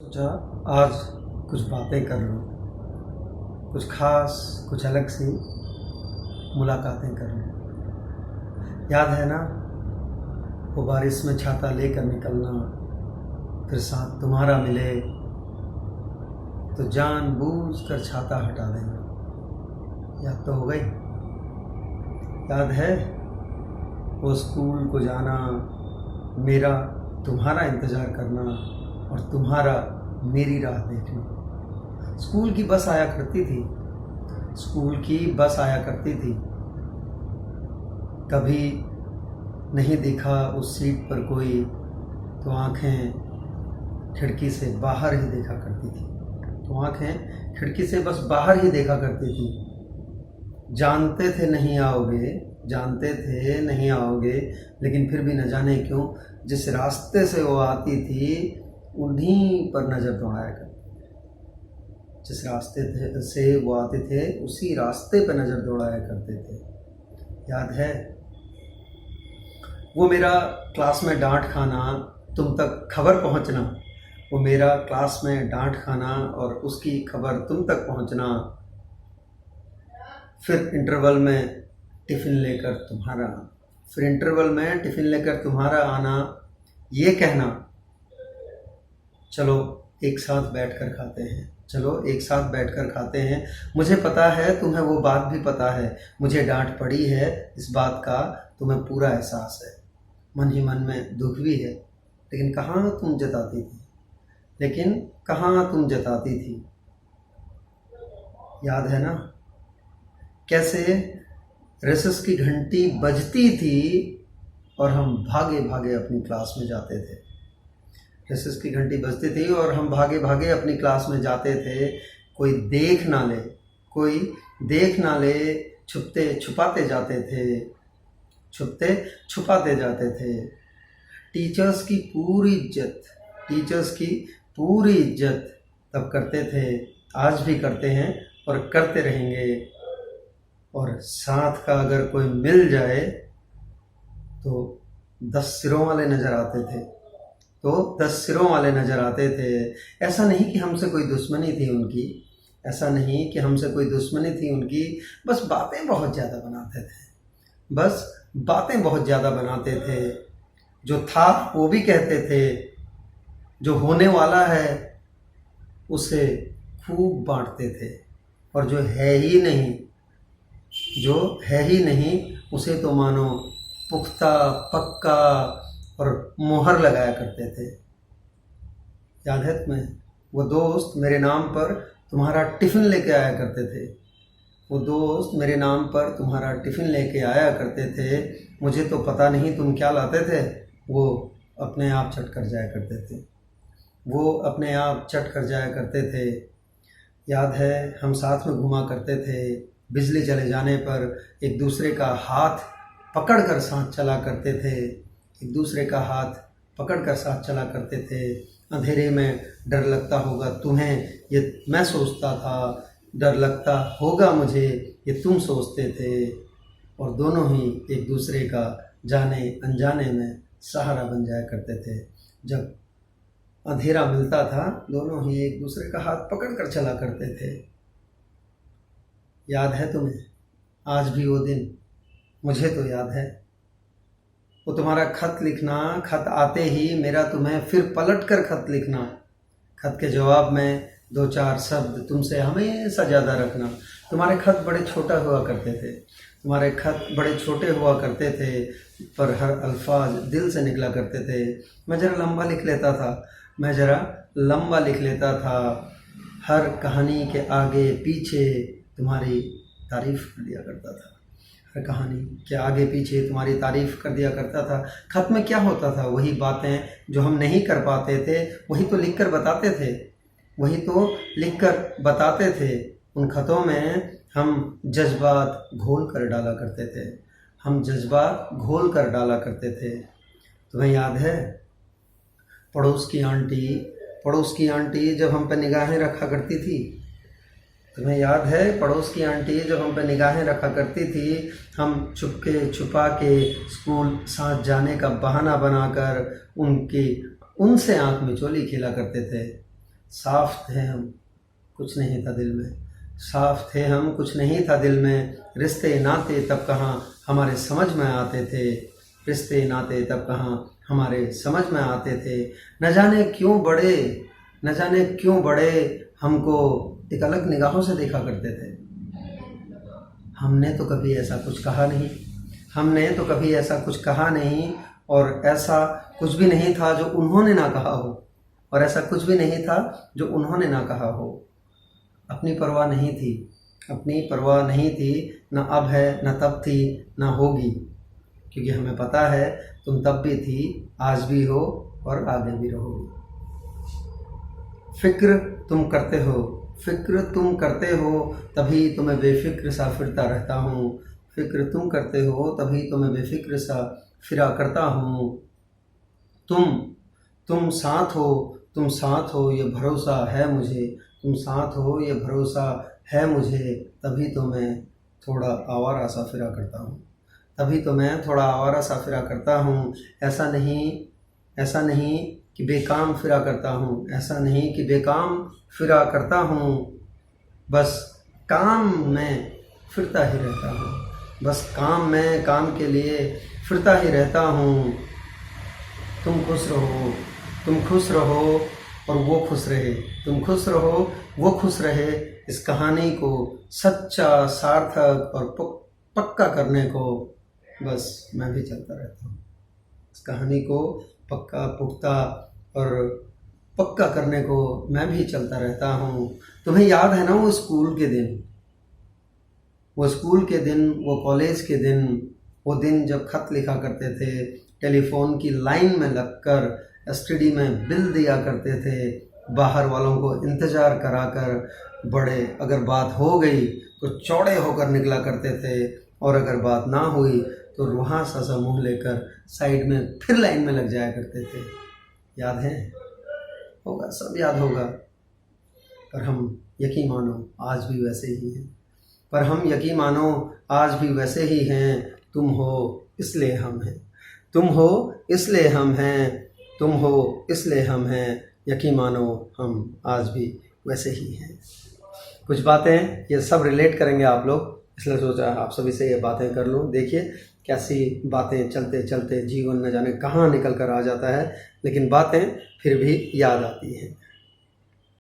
सोचा आज कुछ बातें कर लूँ, कुछ ख़ास, कुछ अलग सी मुलाकातें कर लूँ। याद है ना वो बारिश में छाता लेकर निकलना, फिर साथ तुम्हारा मिले तो जानबूझकर छाता हटा देना। याद तो हो गई। याद है वो स्कूल को जाना, मेरा तुम्हारा इंतज़ार करना और तुम्हारा मेरी राह देखना। स्कूल की बस आया करती थी, स्कूल की बस आया करती थी। कभी नहीं देखा उस सीट पर कोई तो आँखें खिड़की से बाहर ही देखा करती थी, तो आँखें खिड़की से बस बाहर ही देखा करती थी। जानते थे नहीं आओगे, जानते थे नहीं आओगे, लेकिन फिर भी न जाने क्यों जिस रास्ते से वो आती थी उन्हीं पर नज़र दौड़ाया करते। जिस रास्ते से वो आते थे उसी रास्ते पर नज़र दौड़ाया करते थे। याद है वो मेरा क्लास में डांट खाना, तुम तक खबर पहुंचना। वो मेरा क्लास में डांट खाना और उसकी खबर तुम तक पहुंचना। फिर इंटरवल में टिफ़िन लेकर तुम्हारा आना, फिर इंटरवल में टिफ़िन लेकर तुम्हारा आना, ये कहना चलो एक साथ बैठकर खाते हैं, चलो एक साथ बैठकर खाते हैं। मुझे पता है तुम्हें वो बात भी पता है, मुझे डांट पड़ी है इस बात का तुम्हें पूरा एहसास है। मन ही मन में दुख भी है, लेकिन कहाँ तुम जताती थी, लेकिन कहाँ तुम जताती थी। याद है ना कैसे रेसेस की घंटी बजती थी और हम भागे भागे अपनी क्लास में जाते थे। रेसेस की घंटी बजती थी और हम भागे भागे अपनी क्लास में जाते थे। कोई देख ना ले, कोई देख ना ले, छुपते छुपाते जाते थे, छुपते छुपाते जाते थे। टीचर्स की पूरी इज्जत, टीचर्स की पूरी इज्जत तब करते थे, आज भी करते हैं और करते रहेंगे। और साथ का अगर कोई मिल जाए तो 10 सिरों वाले नज़र आते थे, तो 10 सिरों वाले नज़र आते थे। ऐसा नहीं कि हमसे कोई दुश्मनी थी उनकी, ऐसा नहीं कि हमसे कोई दुश्मनी थी उनकी, बस बातें बहुत ज़्यादा बनाते थे, बस बातें बहुत ज़्यादा बनाते थे। जो था वो भी कहते थे, जो होने वाला है उसे खूब बांटते थे, और जो है ही नहीं, जो है ही नहीं उसे तो मानो पुख्ता पक्का और मोहर लगाया करते थे। याद है तुम्हें वो दोस्त मेरे नाम पर तुम्हारा टिफ़िन लेके आया करते थे, वो दोस्त मेरे नाम पर तुम्हारा टिफ़िन लेके आया करते थे। मुझे तो पता नहीं तुम क्या लाते थे, वो अपने आप चट कर जाया करते थे, वो अपने आप चट कर जाया करते थे। याद है हम साथ में घुमा करते थे, बिजली चले जाने पर एक दूसरे का हाथ पकड़कर साथ चला करते थे, एक दूसरे का हाथ पकड़कर साथ चला करते थे। अंधेरे में डर लगता होगा तुम्हें, ये मैं सोचता था, डर लगता होगा मुझे, ये तुम सोचते थे। और दोनों ही एक दूसरे का जाने अनजाने में सहारा बन जाया करते थे। जब अंधेरा मिलता था दोनों ही एक दूसरे का हाथ पकड़कर चला करते थे। याद है तुम्हें आज भी वो दिन? मुझे तो याद है वो तुम्हारा खत लिखना, खत आते ही मेरा तुम्हें फिर पलट कर खत लिखना, खत के जवाब में 2-4 शब्द तुमसे हमेशा ज़्यादा रखना। तुम्हारे खत बड़े छोटा हुआ करते थे, तुम्हारे खत बड़े छोटे हुआ करते थे, पर हर अल्फाज दिल से निकला करते थे। मैं ज़रा लंबा लिख लेता था, मैं ज़रा लंबा लिख लेता था। हर कहानी के आगे पीछे तुम्हारी तारीफ़ कर दिया करता था, हर कहानी के आगे पीछे तुम्हारी तारीफ़ कर दिया करता था। खत में क्या होता था? वही बातें जो हम नहीं कर पाते थे वही तो लिख कर बताते थे, वही तो लिख कर बताते थे। उन खतों में हम जज्बात घोल कर डाला करते थे, हम जज्बात घोल कर डाला करते थे। तुम्हें याद है पड़ोस की आंटी जब हम पे निगाहें रखा करती थी? तुम्हें याद है पड़ोस की आंटी जब हम पे निगाहें रखा करती थी? हम चुपके छुपा के स्कूल साथ जाने का बहाना बनाकर उनसे आंख मिचौली खेला करते थे। साफ थे हम, कुछ नहीं था दिल में। साफ थे हम, कुछ नहीं था दिल में। रिश्ते नाते तब कहाँ हमारे समझ में आते थे। रिश्ते नाते तब कहाँ हमारे समझ में आते थे। न जाने क्यों बड़े हमको एक अलग निगाहों से देखा करते थे। हमने तो कभी ऐसा कुछ कहा नहीं, हमने तो कभी ऐसा कुछ कहा नहीं, और ऐसा कुछ भी नहीं था जो उन्होंने ना कहा हो, और ऐसा कुछ भी नहीं था जो उन्होंने ना कहा हो। अपनी परवाह नहीं थी, अपनी परवाह नहीं थी, न अब है न तब थी न होगी, क्योंकि हमें पता है तुम तब भी थी, आज भी हो और आगे भी रहोगी। फिक्र तुम करते हो तभी तो मैं बेफिक्र सा फिरता रहता हूँ। फिक्र तुम करते हो तभी तो मैं बेफिक्र सा फिरा करता हूँ। तुम साथ हो ये भरोसा है मुझे। तुम साथ हो ये भरोसा है मुझे, तभी तो मैं थोड़ा आवारा सा फिरा करता हूँ। तभी तो मैं थोड़ा आवारा सा फिरा करता हूँ। ऐसा नहीं कि बेकाम फिरा करता हूँ, ऐसा नहीं कि बेकाम फिरा करता हूँ। बस काम में फिरता ही रहता हूँ, बस काम के लिए फिरता ही रहता हूँ। तुम खुश रहो और वो खुश रहे। तुम खुश रहो वो खुश रहे। इस कहानी को सच्चा, सार्थक और पक्का करने को बस मैं भी चलता रहता हूँ। इस कहानी को पक्का, पुख्ता और पक्का करने को मैं भी चलता रहता हूँ। तुम्हें याद है ना वो स्कूल के दिन, वो कॉलेज के दिन, वो दिन जब खत लिखा करते थे, टेलीफोन की लाइन में लगकर एसटीडी में बिल दिया करते थे, बाहर वालों को इंतज़ार कराकर, बड़े अगर बात हो गई तो चौड़े होकर निकला करते थे, और अगर बात ना हुई तो रुहासा सा मुँह लेकर साइड में फिर लाइन में लग जाया करते थे। याद है? होगा, सब याद होगा। पर हम यकीन मानो आज भी वैसे ही हैं। तुम हो इसलिए हम हैं। तुम हो इसलिए हम हैं। यकीन मानो हम आज भी वैसे ही हैं। कुछ बातें ये सब रिलेट करेंगे आप लोग, इसलिए सोचा आप सभी से ये बातें कर लूँ। देखिए कैसी बातें चलते चलते जीवन न जाने कहाँ निकल कर आ जाता है, लेकिन बातें फिर भी याद आती हैं।